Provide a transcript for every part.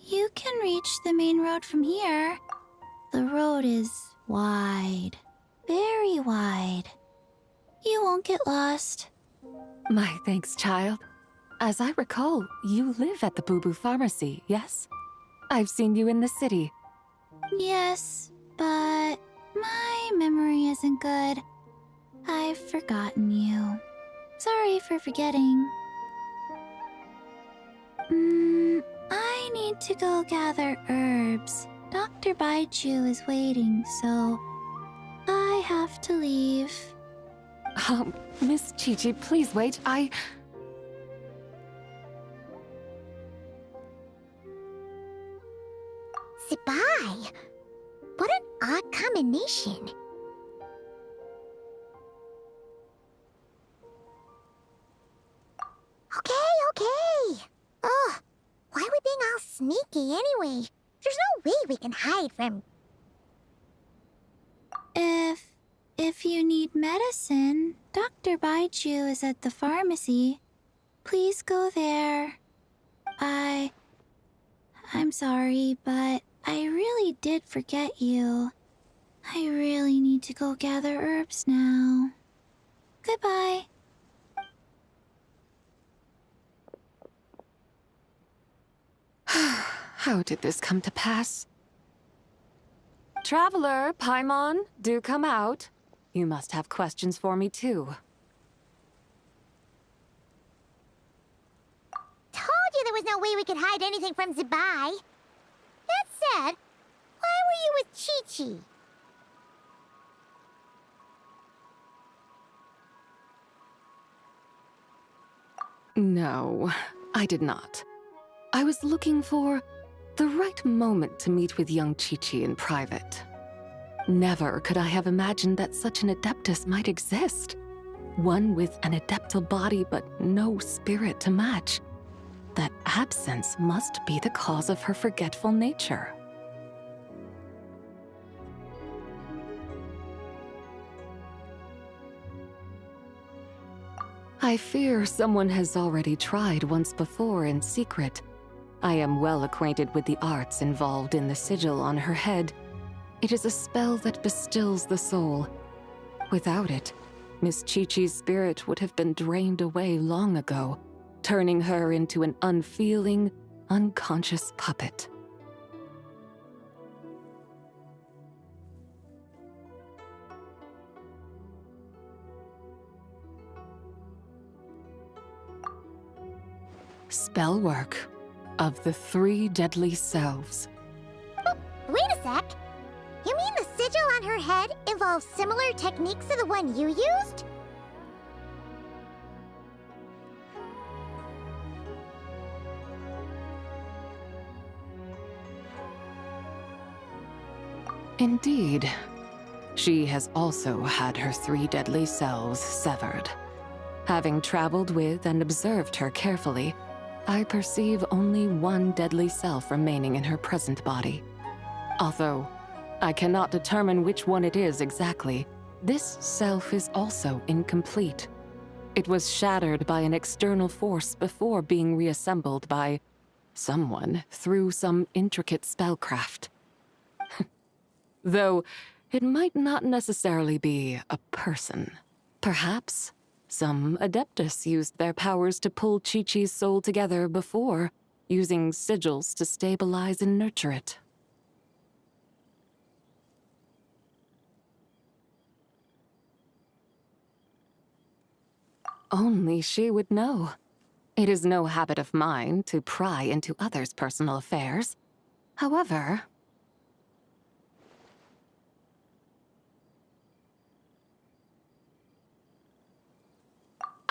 You can reach the main road from here. The road is wide. Very wide. You won't get lost. My thanks, child. As I recall, you live at the Boo Boo Pharmacy, yes? I've seen you in the city. Yes, but my memory isn't good. I've forgotten you. Sorry for forgetting. I need to go gather herbs. Dr. Baichu is waiting, so I have to leave. Miss Chi-Chi, please wait. Zibai! What an odd combination. Okay. Ugh, why are we being all sneaky anyway? There's no way we can hide from... If you need medicine, Dr. Baichu is at the pharmacy. Please go there. I'm sorry, but I really did forget you. I really need to go gather herbs now. Goodbye. How did this come to pass? Traveler, Paimon, do come out. You must have questions for me too. Told you there was no way we could hide anything from Zibai. That said, why were you with Chi-Chi? No, I did not. I was looking for the right moment to meet with young Chi-Chi in private. Never could I have imagined that such an adeptus might exist. One with an adeptal body but no spirit to match. That absence must be the cause of her forgetful nature. I fear someone has already tried once before in secret. I am well acquainted with the arts involved in the sigil on her head. It is a spell that bestills the soul. Without it, Miss Chi-Chi's spirit would have been drained away long ago, turning her into an unfeeling, unconscious puppet. Spellwork of the 3 deadly selves. Wait a sec. You mean the sigil on her head involves similar techniques to the one you used? Indeed. She has also had her 3 deadly selves severed. Having traveled with and observed her carefully, I perceive only 1 deadly self remaining in her present body. Although I cannot determine which one it is exactly, this self is also incomplete. It was shattered by an external force before being reassembled by someone through some intricate spellcraft. Though it might not necessarily be a person. Perhaps some adeptus used their powers to pull Chi-Chi's soul together before, using sigils to stabilize and nurture it. Only she would know. It is no habit of mine to pry into others' personal affairs. However,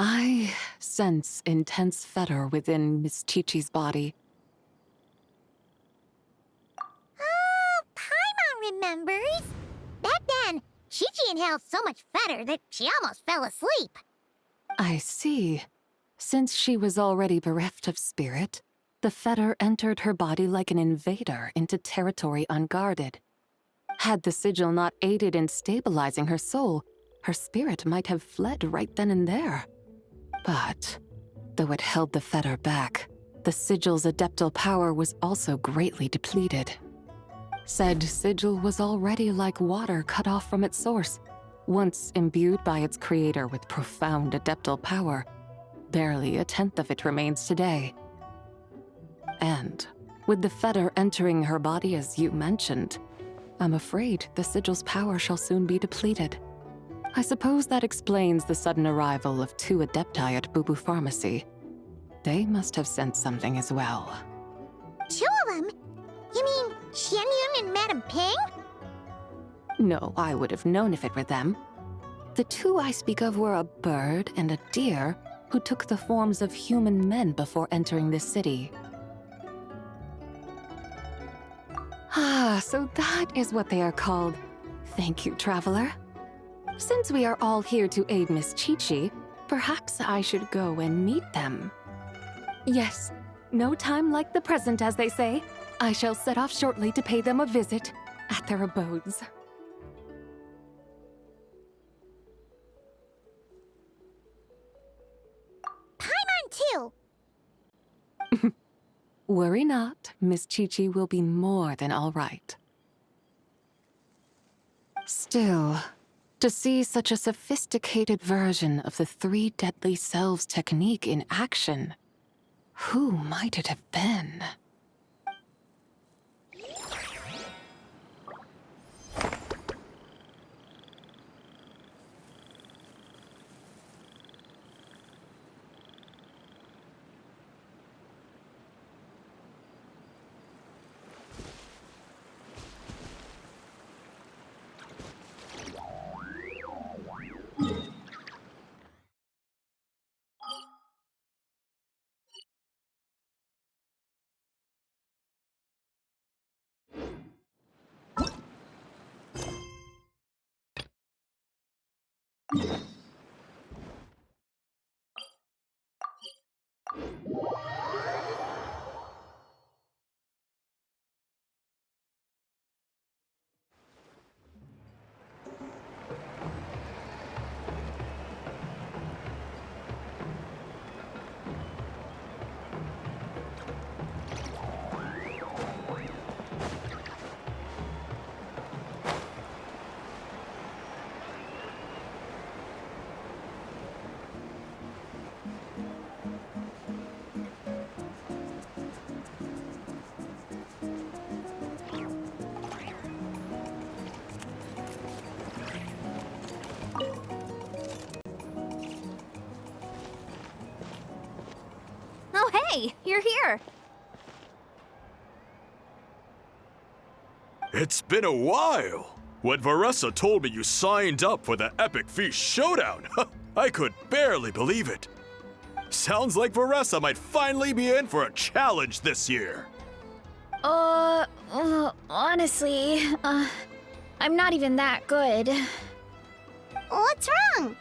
I sense intense fetor within Miss Chi-Chi's body. Oh, Paimon remembers. Back then, Chi-Chi inhaled so much fetor that she almost fell asleep. I see. Since she was already bereft of spirit, the fetor entered her body like an invader into territory unguarded. Had the sigil not aided in stabilizing her soul, her spirit might have fled right then and there. But, though it held the fetter back, the sigil's adeptal power was also greatly depleted. Said sigil was already like water cut off from its source, once imbued by its creator with profound adeptal power. Barely a tenth of it remains today. And, with the fetter entering her body as you mentioned, I'm afraid the sigil's power shall soon be depleted. I suppose that explains the sudden arrival of 2 adepti at Bubu Pharmacy. They must have sensed something as well. 2 of them? You mean Xianyun and Madame Ping? No, I would have known if it were them. The 2 I speak of were a bird and a deer who took the forms of human men before entering this city. Ah, so that is what they are called. Thank you, traveler. Since we are all here to aid Miss Chi-Chi, perhaps I should go and meet them. Yes, no time like the present, as they say. I shall set off shortly to pay them a visit at their abodes. Paimon too. Worry not, Miss Chi-Chi will be more than all right. Still, to see such a sophisticated version of the 3 deadly selves technique in action, who might it have been? Oh, hey, you're here. It's been a while. When Varessa told me you signed up for the Epic Feast Showdown, I could barely believe it. Sounds like Varessa might finally be in for a challenge this year. Honestly, I'm not even that good. What's wrong?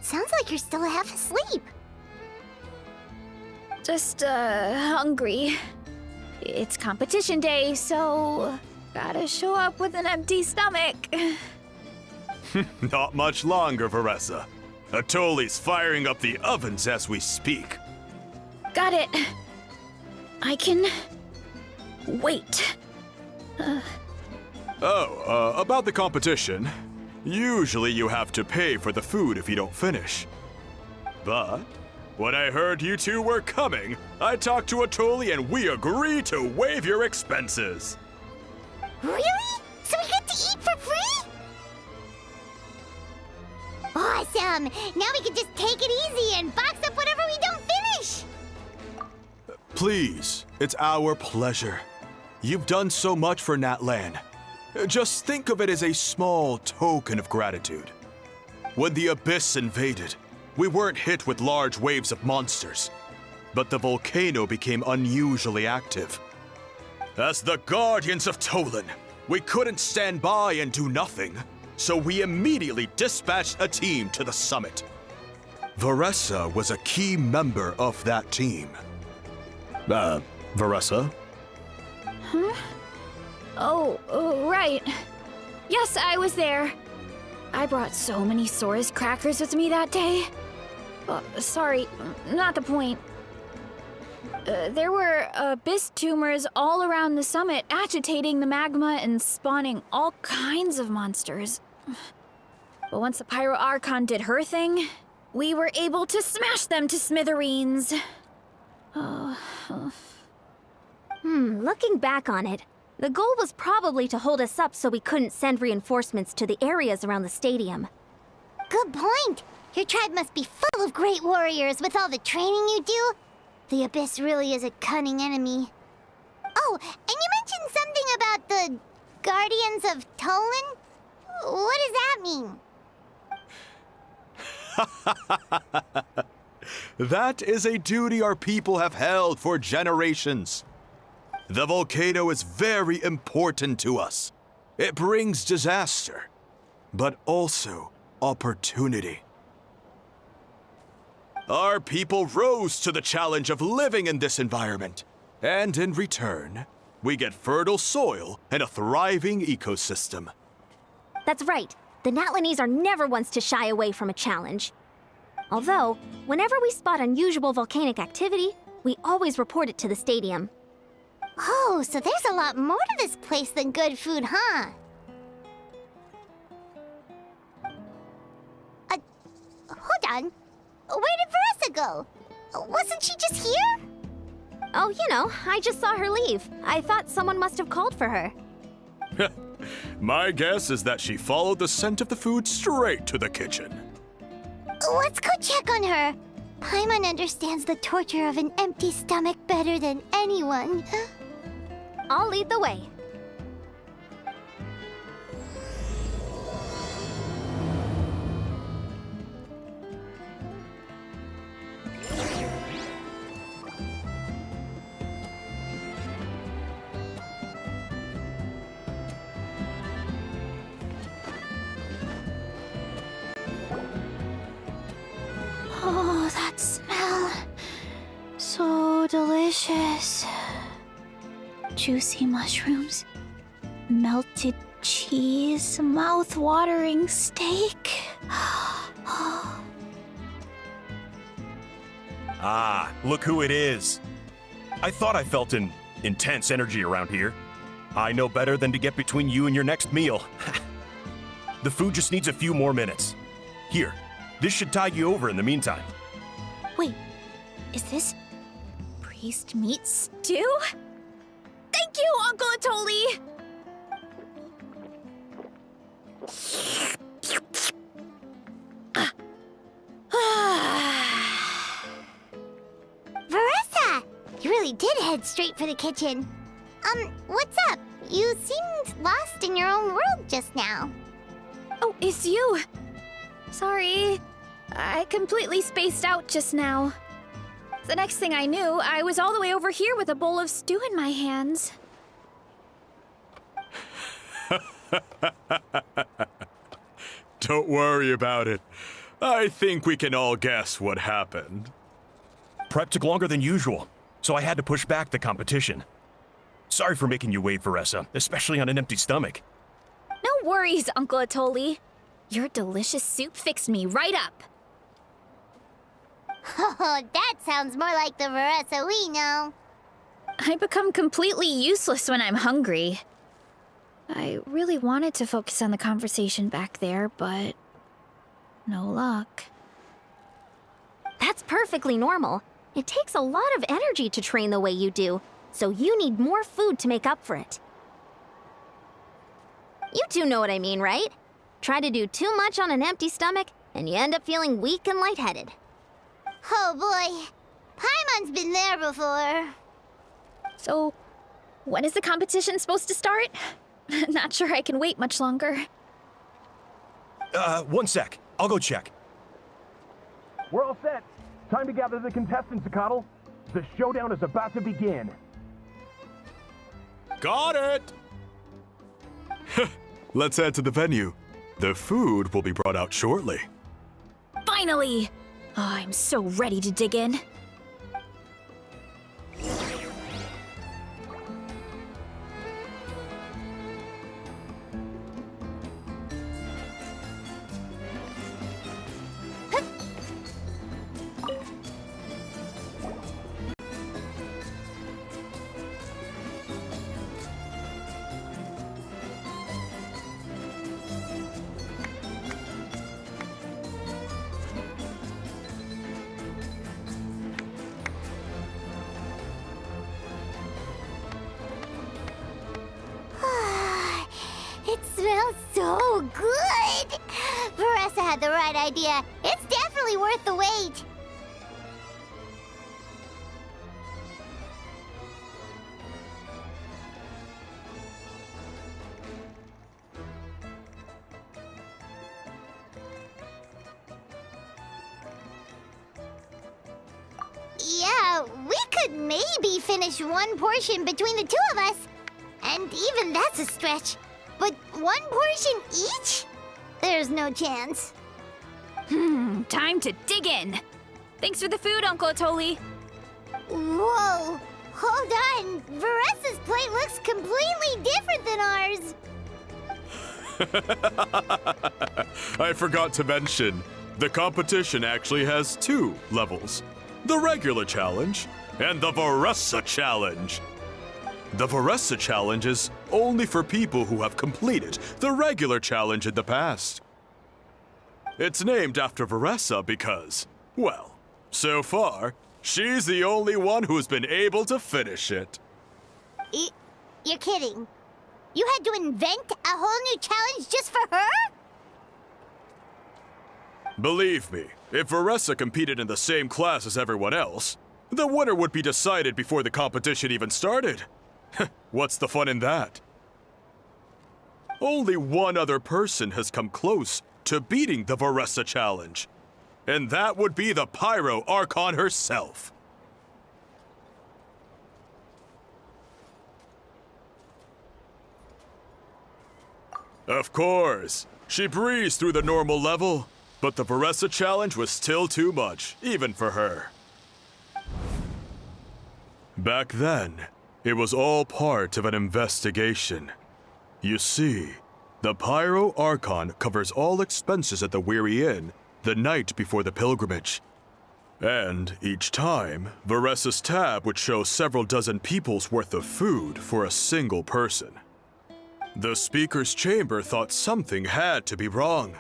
Sounds like you're still half asleep. Just, hungry. It's competition day, so gotta show up with an empty stomach. Not much longer, Varessa. Atoli's firing up the ovens as we speak. Got it. I can wait. About the competition. Usually you have to pay for the food if you don't finish. But when I heard you 2 were coming, I talked to Atoli and we agreed to waive your expenses. Really? So we get to eat for free? Awesome! Now we can just take it easy and box up whatever we don't finish! Please, it's our pleasure. You've done so much for Natlan. Just think of it as a small token of gratitude. When the Abyss invaded, we weren't hit with large waves of monsters, but the volcano became unusually active. As the Guardians of Tolan, we couldn't stand by and do nothing, so we immediately dispatched a team to the summit. Varessa was a key member of that team. Varessa? Oh, right. Yes, I was there. I brought so many Sora's crackers with me that day. Sorry, not the point. There were abyss tumors all around the summit, agitating the magma and spawning all kinds of monsters. But once the Pyro Archon did her thing, we were able to smash them to smithereens. Looking back on it, the goal was probably to hold us up so we couldn't send reinforcements to the areas around the stadium. Good point. Your tribe must be full of great warriors with all the training you do. The Abyss really is a cunning enemy. Oh, and you mentioned something about the Guardians of Tolan? What does that mean? That is a duty our people have held for generations. The volcano is very important to us. It brings disaster, but also opportunity. Our people rose to the challenge of living in this environment, and in return, we get fertile soil and a thriving ecosystem. That's right. The Natlanese are never ones to shy away from a challenge. Although, whenever we spot unusual volcanic activity, we always report it to the stadium. Oh, so there's a lot more to this place than good food, huh? Hold on. Where did Veressa go? Wasn't she just here? Oh, you know, I just saw her leave. I thought someone must have called for her. My guess is that she followed the scent of the food straight to the kitchen. Let's go check on her. Paimon understands the torture of an empty stomach better than anyone. I'll lead the way. Oh, that smell. So delicious. Juicy mushrooms, melted cheese, mouth-watering steak. Ah, look who it is. I thought I felt an intense energy around here. I know better than to get between you and your next meal. The food just needs a few more minutes. Here, this should tide you over in the meantime. Wait, is this priest meat stew? Thank you, Uncle Atoli! Veressa! You really did head straight for the kitchen. What's up? You seemed lost in your own world just now. Oh, it's you! Sorry, I completely spaced out just now. The next thing I knew, I was all the way over here with a bowl of stew in my hands. Don't worry about it. I think we can all guess what happened. Prep took longer than usual, so I had to push back the competition. Sorry for making you wait, Veressa, especially on an empty stomach. No worries, Uncle Atoli. Your delicious soup fixed me right up. Oh, that sounds more like the Veressa we know. I become completely useless when I'm hungry. I really wanted to focus on the conversation back there, but no luck. That's perfectly normal. It takes a lot of energy to train the way you do, so you need more food to make up for it. You two know what I mean, right? Try to do too much on an empty stomach, and you end up feeling weak and lightheaded. Oh boy, Paimon's been there before. So, when is the competition supposed to start? Not sure I can wait much longer. 1 sec. I'll go check. We're all set. Time to gather the contestants, Zacatl. The showdown is about to begin. Got it! Let's head to the venue. The food will be brought out shortly. Finally! Oh, I'm so ready to dig in. It smells so good! Veressa had the right idea. It's definitely worth the wait. Yeah, we could maybe finish one portion between the two of us. And even that's a stretch. But one portion each? There's no chance. Time to dig in. Thanks for the food, Uncle Atoli. Whoa! Hold on! Veressa's plate looks completely different than ours! I forgot to mention, the competition actually has 2 levels. The regular challenge and the Veressa challenge. The Veressa challenge is only for people who have completed the regular challenge in the past. It's named after Veressa because, well, so far, she's the only one who's been able to finish it. You're kidding. You had to invent a whole new challenge just for her? Believe me, if Veressa competed in the same class as everyone else, the winner would be decided before the competition even started. What's the fun in that? Only one other person has come close to beating the Veressa challenge, and that would be the Pyro Archon herself. Of course, she breezed through the normal level, but the Veressa challenge was still too much, even for her. Back then, it was all part of an investigation. You see, the Pyro Archon covers all expenses at the Weary Inn the night before the pilgrimage. And each time, Veressa's tab would show several dozen people's worth of food for a single person. The speaker's chamber thought something had to be wrong.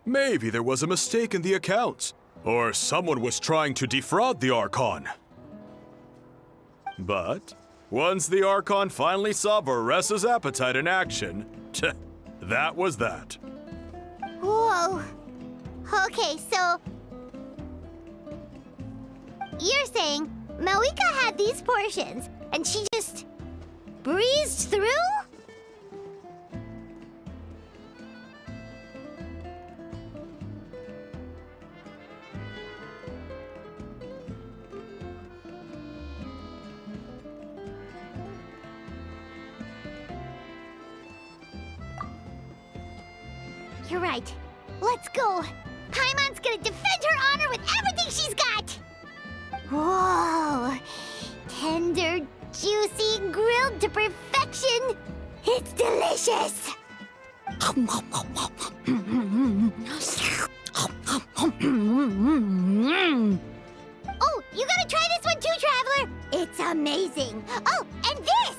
Maybe there was a mistake in the accounts, or someone was trying to defraud the Archon. But once the Archon finally saw Veressa's appetite in action, that was that. Whoa. Okay, so... You're saying Malika had these portions, and she just breezed through? You're right. Let's go. Paimon's gonna defend her honor with everything she's got. Whoa. Tender, juicy, grilled to perfection. It's delicious. Oh, you gotta try this one too, Traveler. It's amazing. Oh, and this.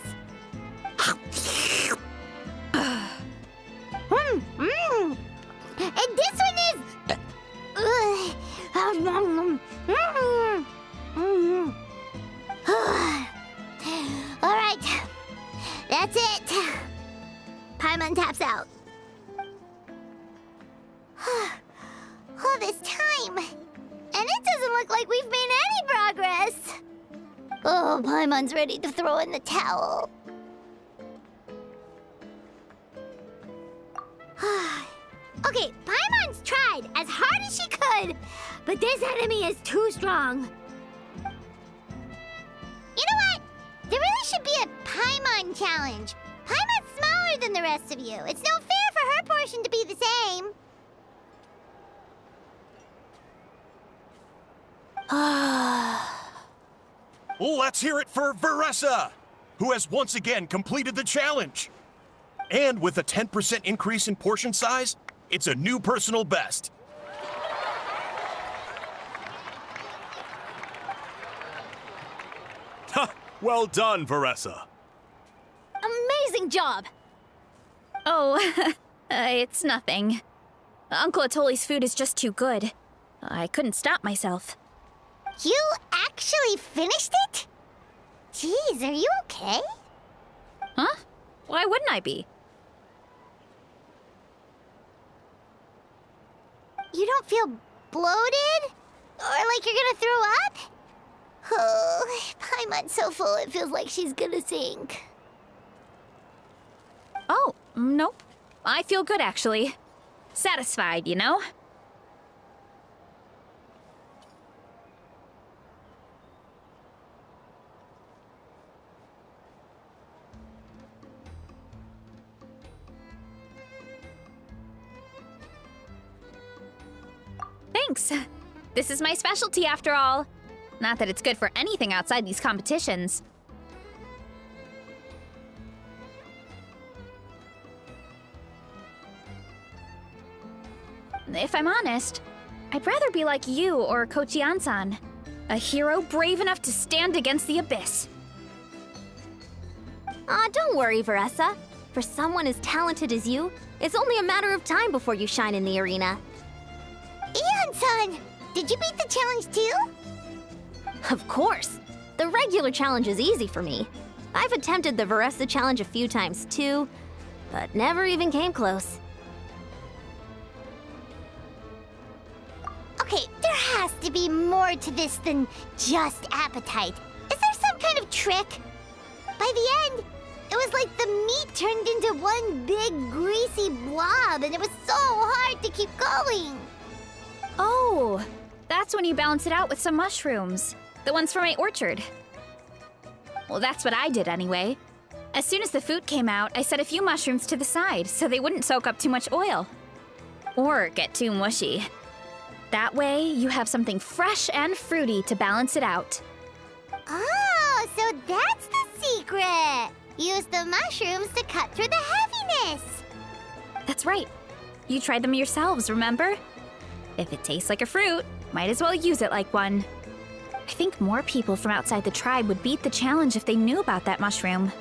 And this one is... All right. That's it. Paimon taps out. All this time. And it doesn't look like we've made any progress. Oh, Paimon's ready to throw in the towel. Okay, Paimon's tried as hard as she could, but this enemy is too strong. You know what? There really should be a Paimon challenge. Paimon's smaller than the rest of you. It's no fair for her portion to be the same. Let's hear it for Veressa, who has once again completed the challenge. And with a 10% increase in portion size, it's a new personal best. Ha! Well done, Veressa. Amazing job! Oh, it's nothing. Uncle Atoli's food is just too good. I couldn't stop myself. You actually finished it? Jeez, are you okay? Huh? Why wouldn't I be? You don't feel bloated? Or like you're gonna throw up? Oh, Paimon's so full it feels like she's gonna sink. Oh, nope. I feel good, actually. Satisfied, you know? Thanks. This is my specialty, after all. Not that it's good for anything outside these competitions. If I'm honest, I'd rather be like you or Kochian-san. A hero brave enough to stand against the abyss. Don't worry, Veressa. For someone as talented as you, it's only a matter of time before you shine in the arena. Ian-san, did you beat the challenge too? Of course! The regular challenge is easy for me. I've attempted the Veressa challenge a few times too, but never even came close. Okay, there has to be more to this than just appetite. Is there some kind of trick? By the end, it was like the meat turned into one big greasy blob, and it was so hard to keep going. Oh, that's when you balance it out with some mushrooms. The ones from my orchard. Well, that's what I did anyway. As soon as the food came out, I set a few mushrooms to the side so they wouldn't soak up too much oil. Or get too mushy. That way, you have something fresh and fruity to balance it out. Oh, so that's the secret! Use the mushrooms to cut through the heaviness! That's right. You tried them yourselves, remember? If it tastes like a fruit, might as well use it like one. I think more people from outside the tribe would beat the challenge if they knew about that mushroom.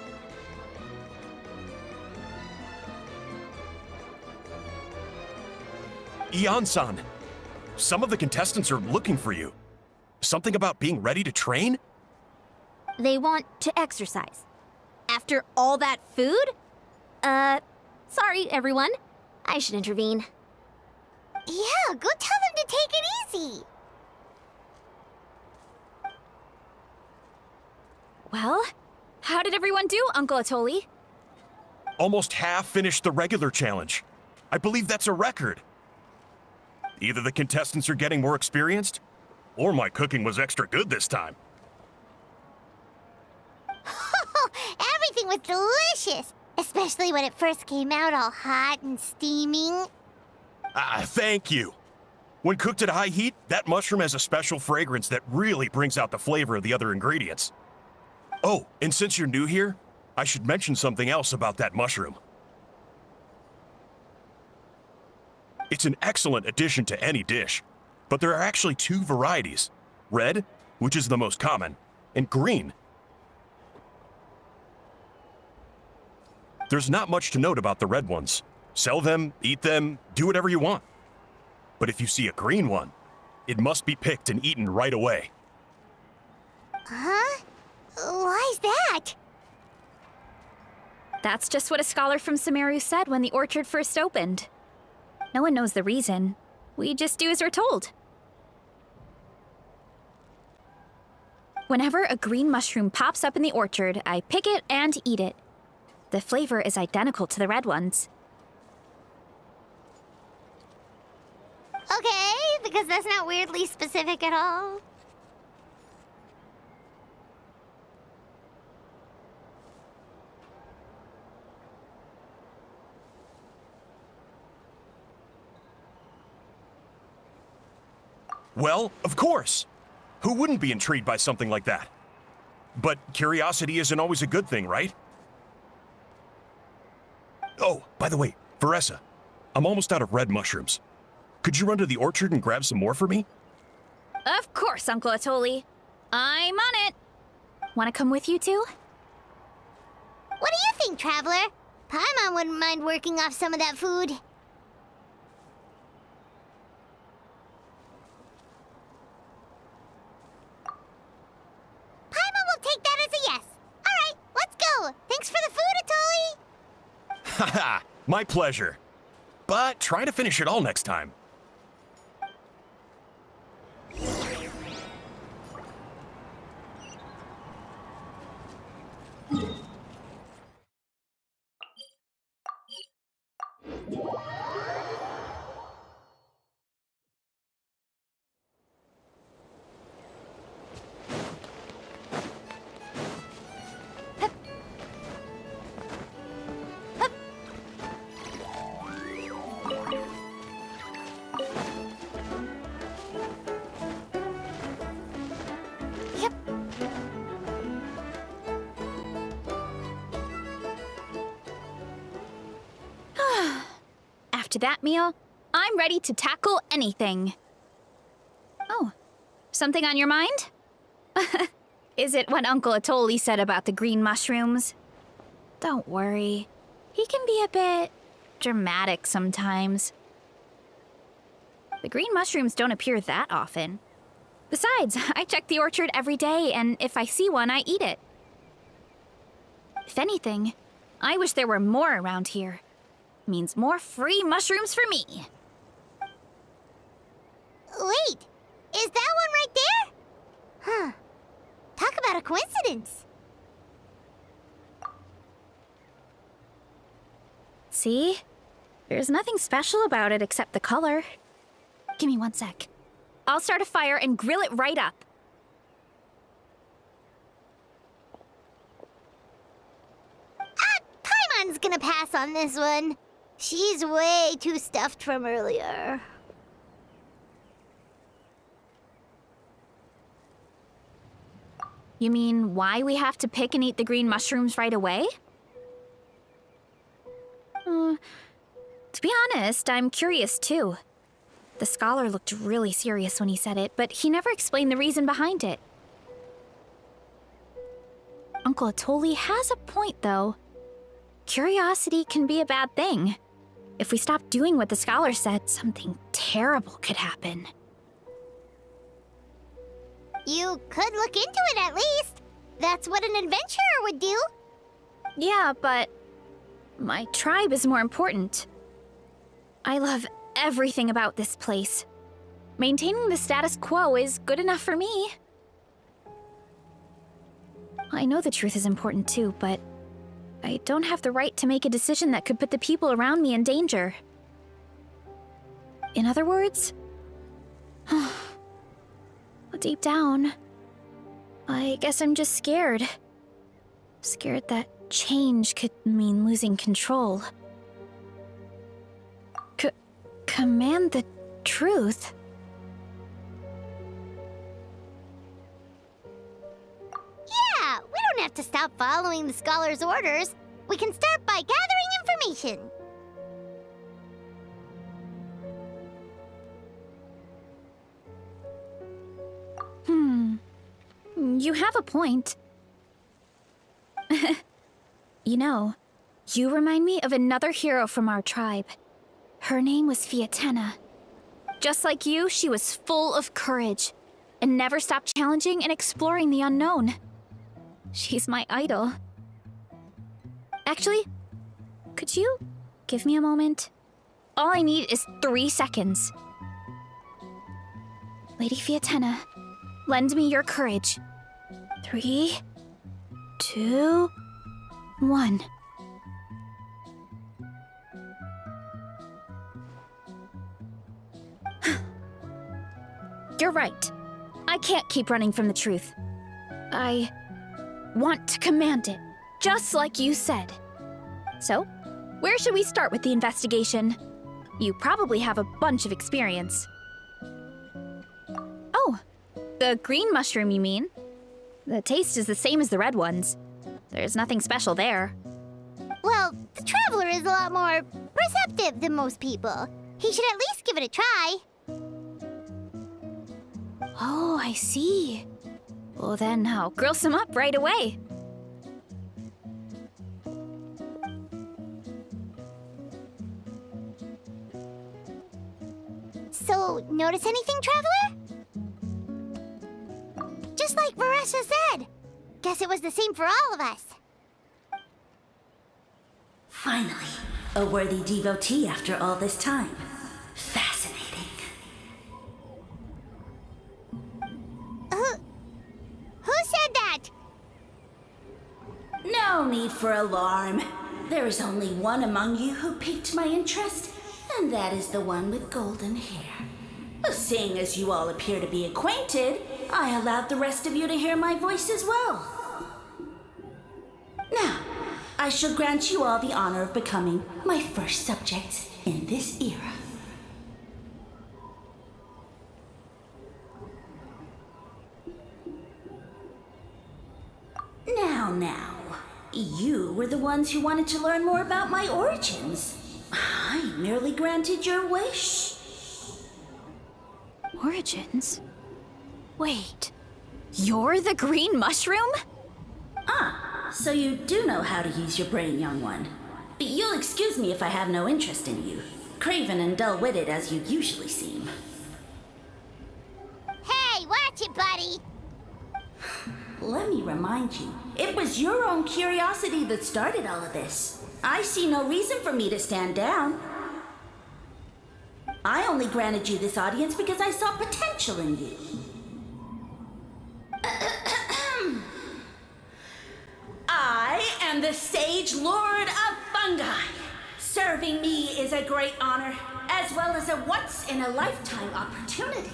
Ian-san, some of the contestants are looking for you. Something about being ready to train? They want to exercise. After all that food? Sorry, everyone. I should intervene. Yeah, go tell them to take it easy! Well, how did everyone do, Uncle Atoli? Almost half finished the regular challenge. I believe that's a record. Either the contestants are getting more experienced, or my cooking was extra good this time. Everything was delicious! Especially when it first came out all hot and steaming. Thank you. When cooked at high heat, that mushroom has a special fragrance that really brings out the flavor of the other ingredients. Oh, and since you're new here, I should mention something else about that mushroom. It's an excellent addition to any dish, but there are actually two varieties. Red, which is the most common, and green. There's not much to note about the red ones. Sell them, eat them, do whatever you want. But if you see a green one, it must be picked and eaten right away. Huh? Why's that? That's just what a scholar from Sumeru said when the orchard first opened. No one knows the reason. We just do as we're told. Whenever a green mushroom pops up in the orchard, I pick it and eat it. The flavor is identical to the red ones. Okay, the because that's not weirdly specific at all. Well, of course. Who wouldn't be intrigued by something like that? But curiosity isn't always a good thing, right? Oh, by the way, Veressa, I'm almost out of red mushrooms. Could you run to the orchard and grab some more for me? Of course, Uncle Atoli. I'm on it. Want to come with you too? What do you think, Traveler? Paimon wouldn't mind working off some of that food. Paimon will take that as a yes. All right, let's go. Thanks for the food, Atoli. Haha, my pleasure. But try to finish it all next time. Yep. After that meal, I'm ready to tackle anything. Oh, something on your mind? Is it what Uncle Atoli said about the green mushrooms? Don't worry. He can be a bit dramatic sometimes. The green mushrooms don't appear that often. Besides, I check the orchard every day, and if I see one, I eat it. If anything, I wish there were more around here. Means more free mushrooms for me. Wait, is that one right there? Huh. Talk about a coincidence. See? There's nothing special about it except the color. Give me 1 sec. I'll start a fire and grill it right up. Paimon's gonna pass on this one. She's way too stuffed from earlier. You mean why we have to pick and eat the green mushrooms right away? To be honest, I'm curious too. The scholar looked really serious when he said it, but he never explained the reason behind it. Uncle Atoli has a point, though. Curiosity can be a bad thing. If we stop doing what the scholar said, something terrible could happen. You could look into it at least. That's what an adventurer would do. Yeah, but my tribe is more important. I love everything about this place. Maintaining the status quo is good enough for me. I know the truth is important too, but I don't have the right to make a decision that could put the people around me in danger. In other words, deep down, I guess I'm just scared. Scared that change could mean losing control. Command the truth? Yeah, we don't have to stop following the scholar's orders. We can start by gathering information. You have a point. You know, you remind me of another hero from our tribe. Her name was Fiatena. Just like you, she was full of courage and never stopped challenging and exploring the unknown. She's my idol. Actually, could you give me a moment? All I need is 3 seconds. Lady Fiatena, lend me your courage. 3, 2, 1. You're right. I can't keep running from the truth. I want to command it, just like you said. So, where should we start with the investigation? You probably have a bunch of experience. Oh, the green mushroom, you mean? The taste is the same as the red ones. There's nothing special there. Well, the Traveler is a lot more perceptive than most people. He should at least give it a try. Oh, I see. Well, then I'll grill some up right away. So, notice anything, Traveler? Just like Varesha said. Guess it was the same for all of us. Finally, a worthy devotee after all this time. Fascinating. Who said that? No need for alarm. There is only one among you who piqued my interest, and that is the one with golden hair. Seeing as you all appear to be acquainted, I allowed the rest of you to hear my voice as well. Now, I shall grant you all the honor of becoming my first subjects in this era. Now, you were the ones who wanted to learn more about my origins. I merely granted your wish. Origins? Wait, you're the green mushroom? So you do know how to use your brain, young one. But you'll excuse me if I have no interest in you, craven and dull-witted as you usually seem. Hey, watch it, buddy! Let me remind you, it was your own curiosity that started all of this. I see no reason for me to stand down. I only granted you this audience because I saw potential in you. I am the Sage Lord of Fungi. Serving me is a great honor, as well as a once-in-a-lifetime opportunity.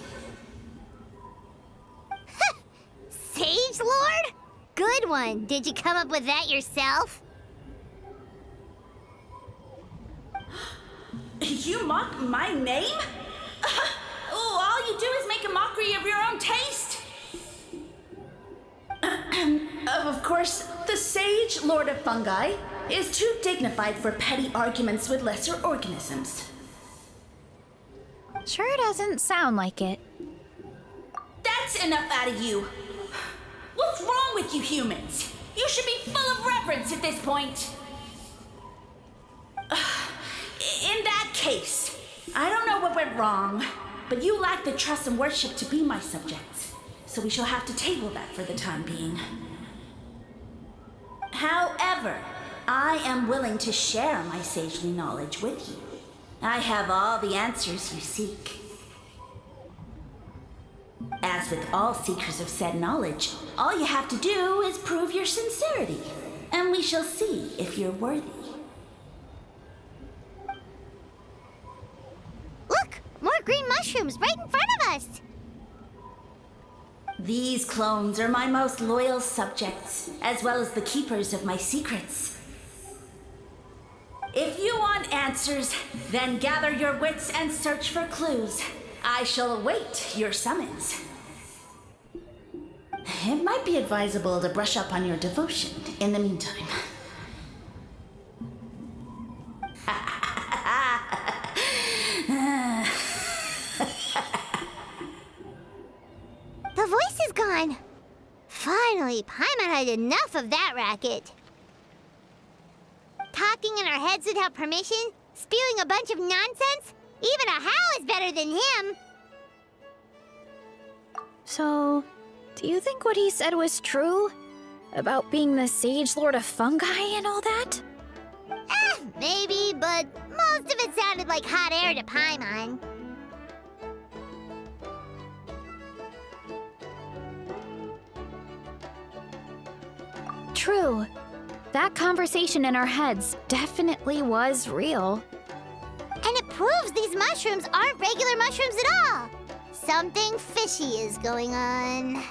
Sage Lord? Good one. Did you come up with that yourself? You mock my name? All you do is make a mockery of your own taste. Of course, the Sage Lord of Fungi is too dignified for petty arguments with lesser organisms. Sure doesn't sound like it. That's enough out of you. What's wrong with you humans? You should be full of reverence at this point. In that case, I don't know what went wrong, but you lack the trust and worship to be my subjects, so we shall have to table that for the time being. However, I am willing to share my sagely knowledge with you. I have all the answers you seek. As with all seekers of said knowledge, all you have to do is prove your sincerity, and we shall see if you're worthy. Look! More green mushrooms right in front of us! These clones are my most loyal subjects, as well as the keepers of my secrets. If you want answers, then gather your wits and search for clues. I shall await your summons. It might be advisable to brush up on your devotion in the meantime. The voice is gone. Finally, Paimon had enough of that racket. Talking in our heads without permission, spewing a bunch of nonsense. Even a How is better than him. So, do you think what he said was true? About being the Sage Lord of Fungi and all that? Maybe, but most of it sounded like hot air to Paimon. True. That conversation in our heads definitely was real. And it proves these mushrooms aren't regular mushrooms at all. something fishy is going on.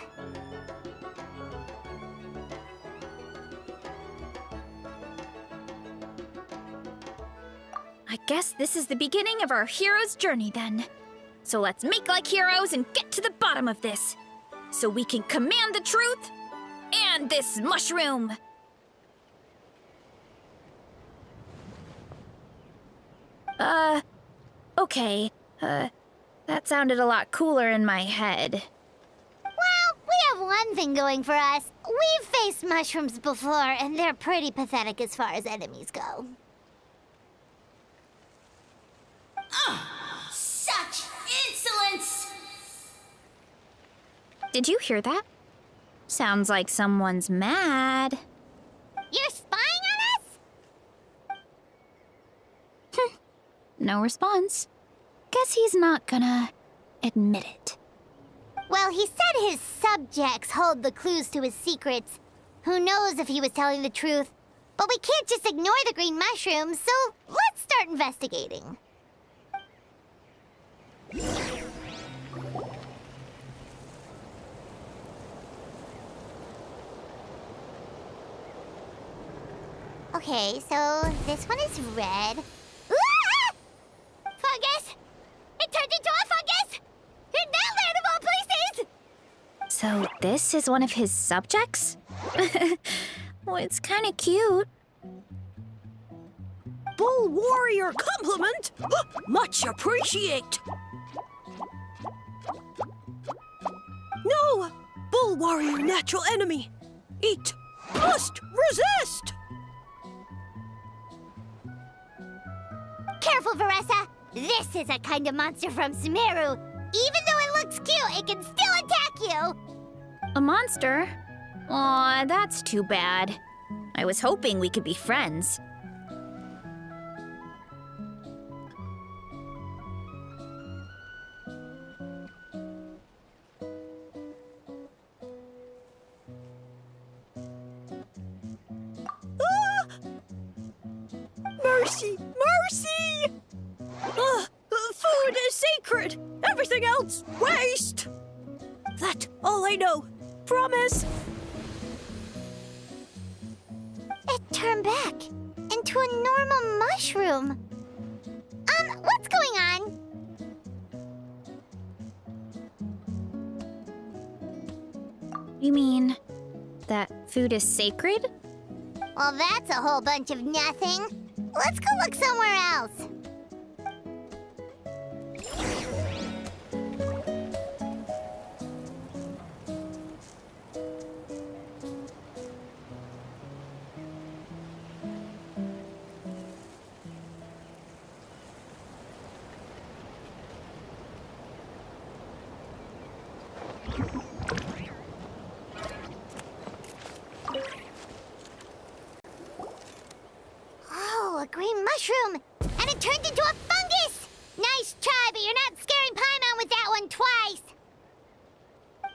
I guess this is the beginning of our hero's journey then. So let's make like heroes and get to the bottom of this. So we can command the truth and this mushroom. Okay. That sounded a lot cooler in my head. Well, we have one thing going for us. We've faced mushrooms before, and they're pretty pathetic as far as enemies go. Such insolence! Did you hear that? Sounds like someone's mad. You're spying on us? No response. Guess he's not gonna admit it. Well, he said his subjects hold the clues to his secrets. Who knows if he was telling the truth? But we can't just ignore the green mushrooms, so let's start investigating. Okay, so this one is red. Ah! Fungus! It turned into a fungus! In that land of all places! So this is one of his subjects? Well, it's kind of cute. Bull warrior compliment! Much appreciate! No! Bull warrior natural enemy! Eat! Must resist! Careful, Veressa! This is a kind of monster from Sumeru. Even though it looks cute, it can still attack you! A monster? Aw, that's too bad. I was hoping we could be friends. Mercy! Mercy! Food is sacred! Everything else, waste! That's all I know. Promise! It turned back into a normal mushroom. What's going on? You mean that food is sacred? Well, that's a whole bunch of nothing. Let's go look somewhere else. Oh, a green mushroom! And it turned into a fungus! Nice try, but you're not scaring Paimon with that one twice!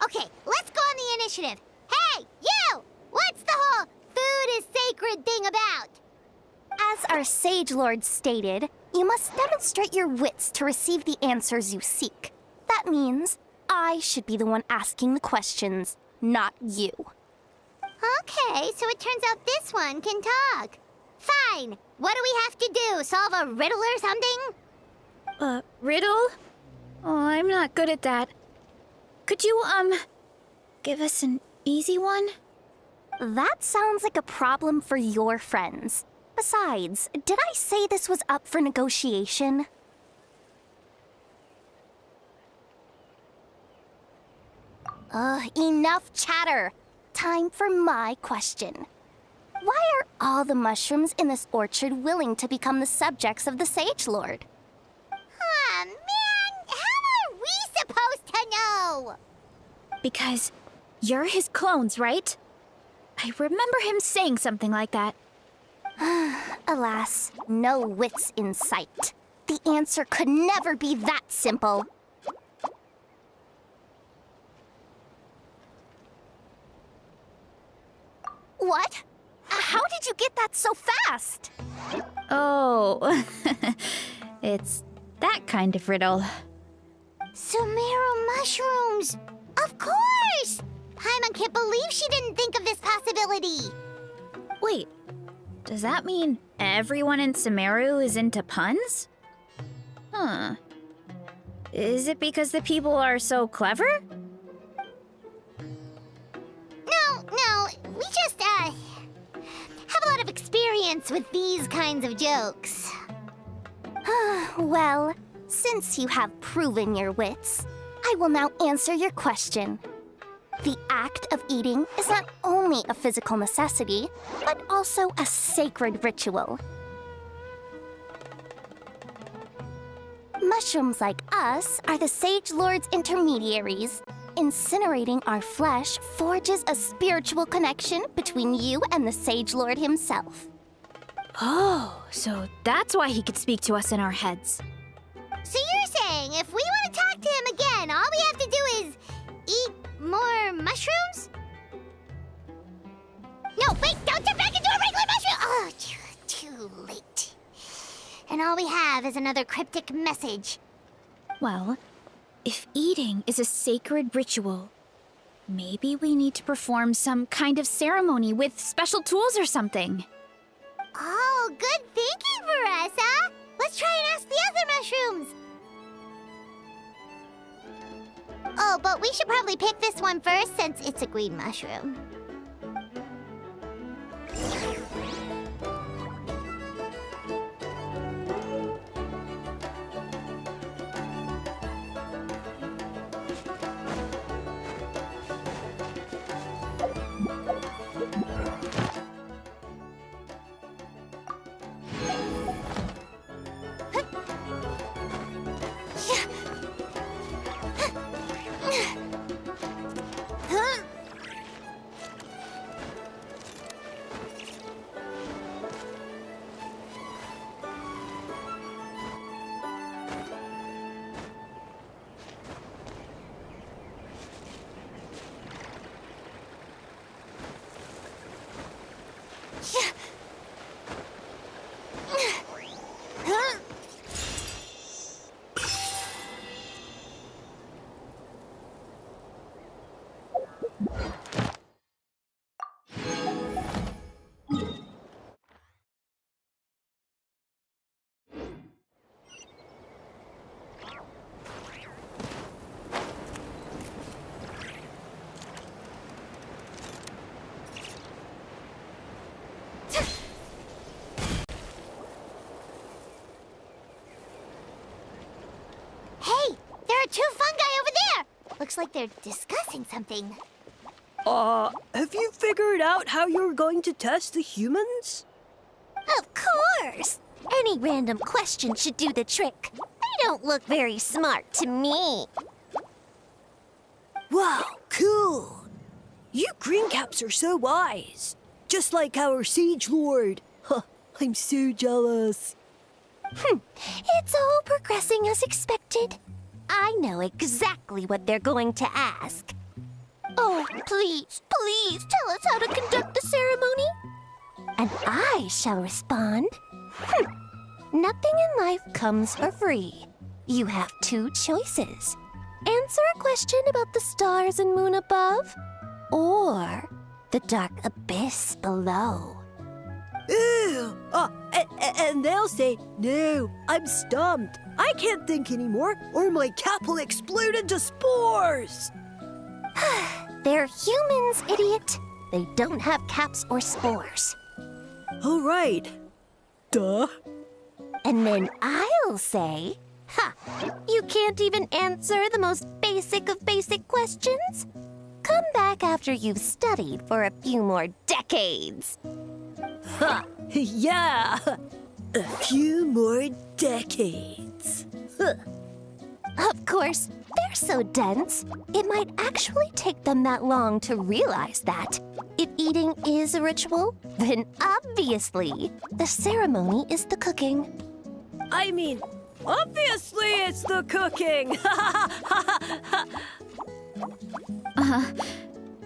Okay, let's go on the initiative. Hey, you! What's the whole food is sacred thing about? As our Sage Lord stated, you must demonstrate your wits to receive the answers you seek. That means I should be the one asking the questions, not you. Okay, so it turns out this one can talk. Fine. What do we have to do? Solve a riddle or something? Riddle? Oh, I'm not good at that. Could you, give us an easy one? That sounds like a problem for your friends. Besides, did I say this was up for negotiation? Enough chatter. Time for my question. Why are all the mushrooms in this orchard willing to become the subjects of the Sage Lord? Aw, man! How are we supposed to know? Because you're his clones, right? I remember him saying something like that. Alas, no wits in sight. The answer could never be that simple. What? How did you get that so fast? Oh, it's that kind of riddle. Sumeru mushrooms! Of course! Paimon can't believe she didn't think of this possibility. Wait, does that mean everyone in Sumeru is into puns? Huh. Is it because the people are so clever? No, we just, have a lot of experience with these kinds of jokes. Well, since you have proven your wits, I will now answer your question. The act of eating is not only a physical necessity, but also a sacred ritual. Mushrooms like us are the Sage Lord's intermediaries. Incinerating our flesh forges a spiritual connection between you and the Sage Lord himself. Oh, so that's why he could speak to us in our heads. So you're saying if we want to talk to him again, all we have to do is eat more mushrooms? No, wait, don't turn back into a regular mushroom! Oh, too late. And all we have is another cryptic message. Well, if eating is a sacred ritual, maybe we need to perform some kind of ceremony with special tools or something. Oh, good thinking, Veressa! Let's try and ask the other mushrooms! Oh, but we should probably pick this one first since it's a green mushroom. Hey, there are two fungi over there! Looks like they're discussing something. Have you figured out how you're going to test the humans? Of course! Any random question should do the trick. They don't look very smart to me. Wow, cool! You greencaps are so wise. Just like our Sage Lord. Huh, I'm so jealous. It's all progressing as expected. I know exactly what they're going to ask. Oh, please, please tell us how to conduct the ceremony. And I shall respond. Nothing in life comes for free. You have two choices. Answer a question about the stars and moon above, or the dark abyss below. Ew! And they'll say, no, I'm stumped. I can't think anymore, or my cap will explode into spores. They're humans, idiot. They don't have caps or spores. All right. Duh. And then I'll say, you can't even answer the most basic of basic questions? Come back after you've studied for a few more decades. Ha! Yeah! A few more decades. Of course, they're so dense, it might actually take them that long to realize that. If eating is a ritual, then obviously the ceremony is the cooking. I mean, obviously it's the cooking!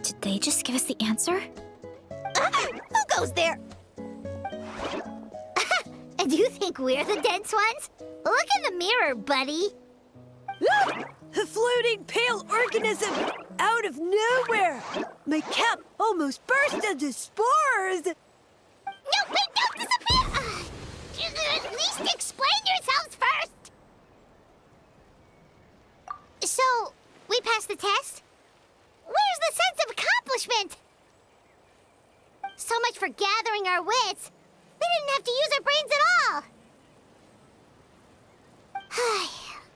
Did they just give us the answer? Who goes there? Do you think we're the dense ones? Look in the mirror, buddy. A floating pale organism out of nowhere! My cap almost burst into spores! No, wait, don't disappear! At least explain yourselves first! So, we passed the test? Where's the sense of accomplishment? So much for gathering our wits. We didn't have to use our brains at all.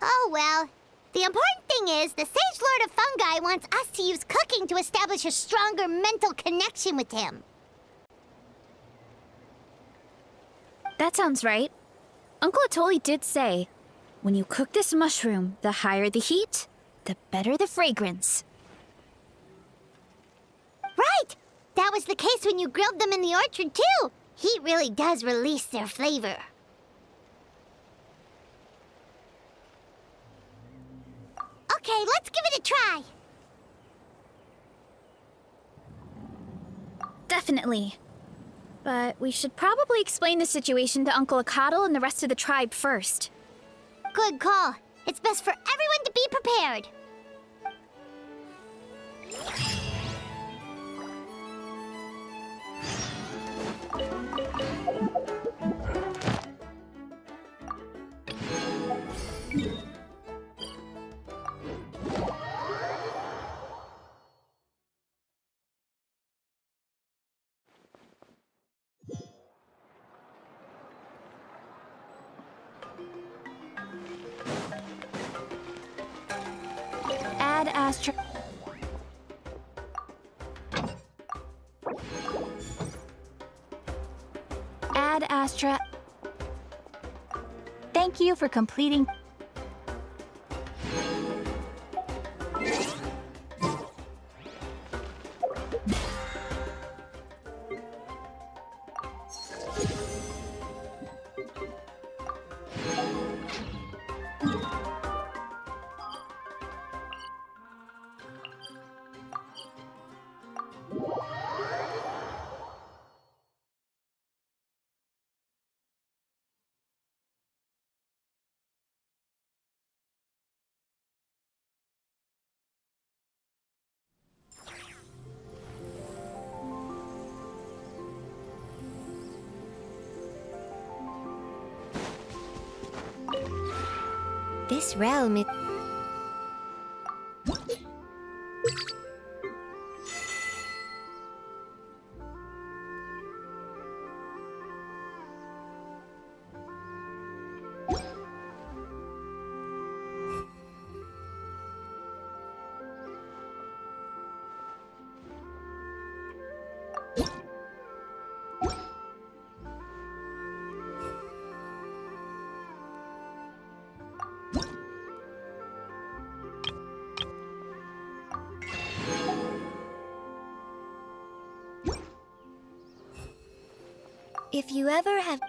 Oh well. The important thing is the Sage Lord of Fungi wants us to use cooking to establish a stronger mental connection with him. That sounds right. Uncle Atoli did say, when you cook this mushroom, the higher the heat, the better the fragrance. Right! That was the case when you grilled them in the orchard, too. Heat really does release their flavor. Okay, let's give it a try. Definitely. But we should probably explain the situation to Uncle Akadal and the rest of the tribe first. Good call. It's best for everyone to be prepared. Ad Astra. Ad Astra. Thank you for completing. This realm is... If you ever have...